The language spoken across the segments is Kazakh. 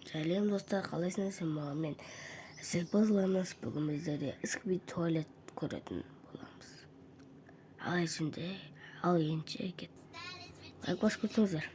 Сәлем достар, қалайсыңыз? Мен сіз бұзылыңыз. Бүгін біздерде Сквид туалет көретін боламыз. Ал енді кет. Лайк басып кетсеңіздер.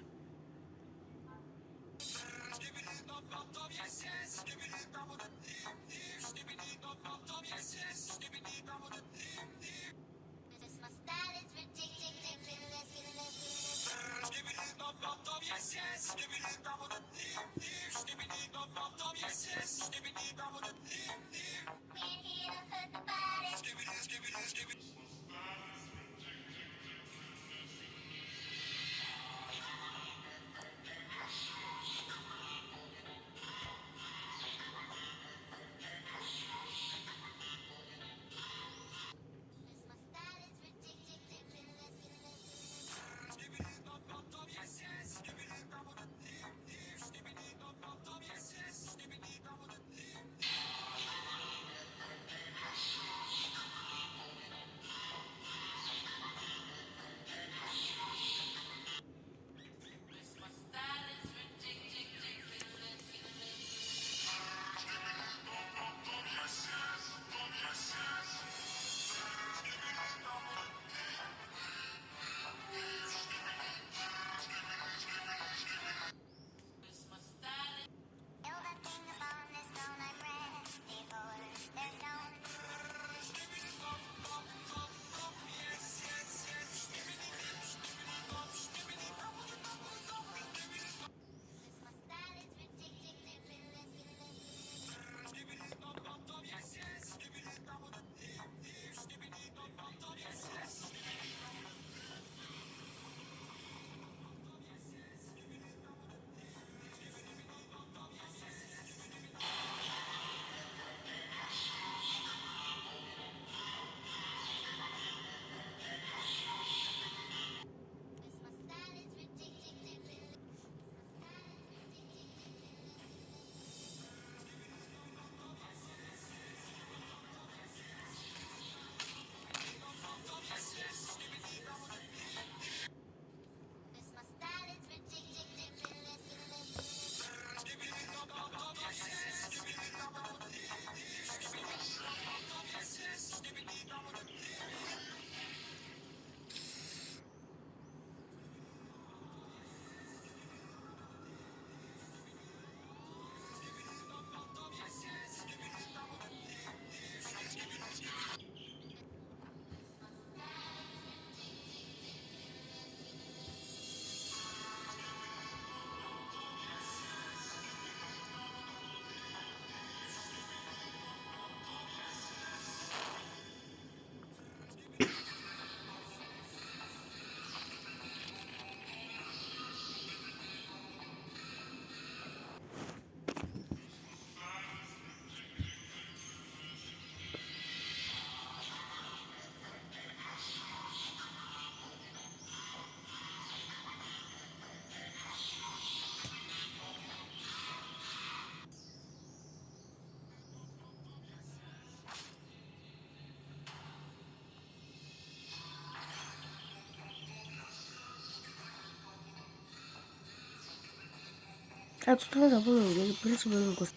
Тұтыңыз бұл өңдегі бірінші бөлім көз.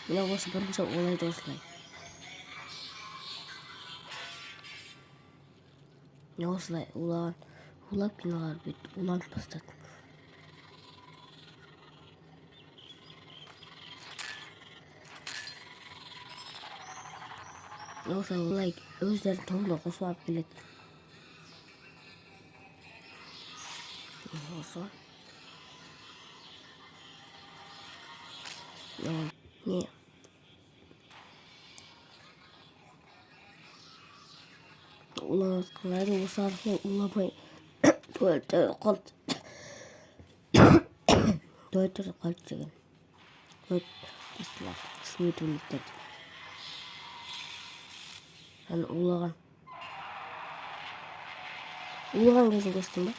Мына осы бірінші олайды осылай. Осылай улап киналар бүйтіп уланып бастады. Осылай улай өздерін тобына қосып алып келеді. Осы. Не? Уланып қалады, осы арқылы уламай туалеттер қалды. Туалеттер қалды деген. Туалеттер сыны туалеттер. Әні улаған кезін көстің ба?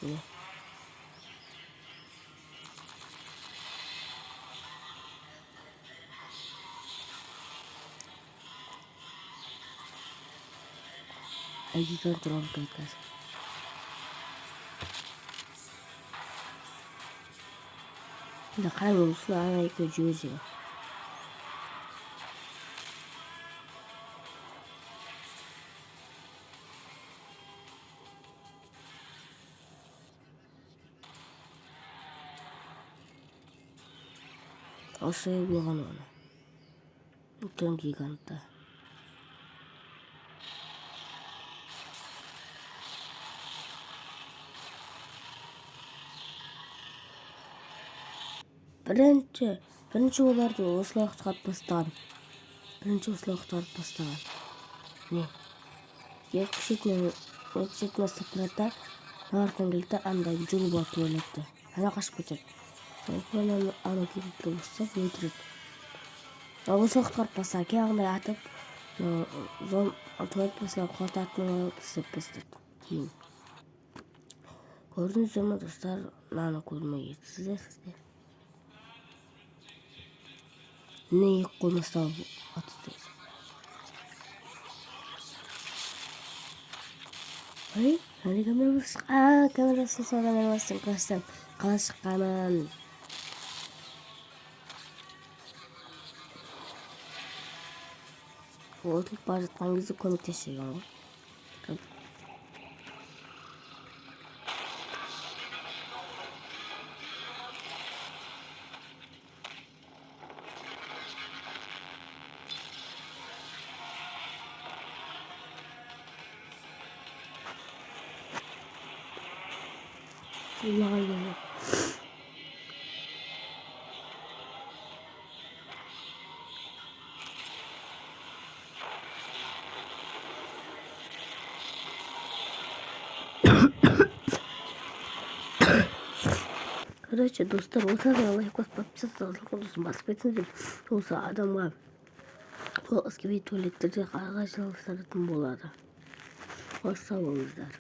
Не? гигант робот қазір. Енді қарай болсын, ана екеуі жүгірсе. Осы болған оны. Үлкен гигантта. Бірінші оларды осылай құтқарып бастаған. Не? Екі шетіне сыпырата, артынан келді, андай жүріп алып өлетті. Ана қашып кетеді. Соны ана келді ұстап өлтіреді. Осылай құтқарып бастаған, андай атып, туалет басына қотатынын тістеп бастады. Кейін. Көрдіңіздер ме достар, мынаны көрмей кетсіздер. Не екі қоймастан атыстайсыз. Ой, әлі камерасын соған алмастың класстан қалай шыққанын. Отылып бара жатқан кезде көмектескен ғой. Allah'a emanet. Короче, достар, осы лайк басып подписаться басып кетсеңіздер, осы адамға бұл әскери туалеттерде қағаз жалғастыратын болады. Қош сау болыңыздар.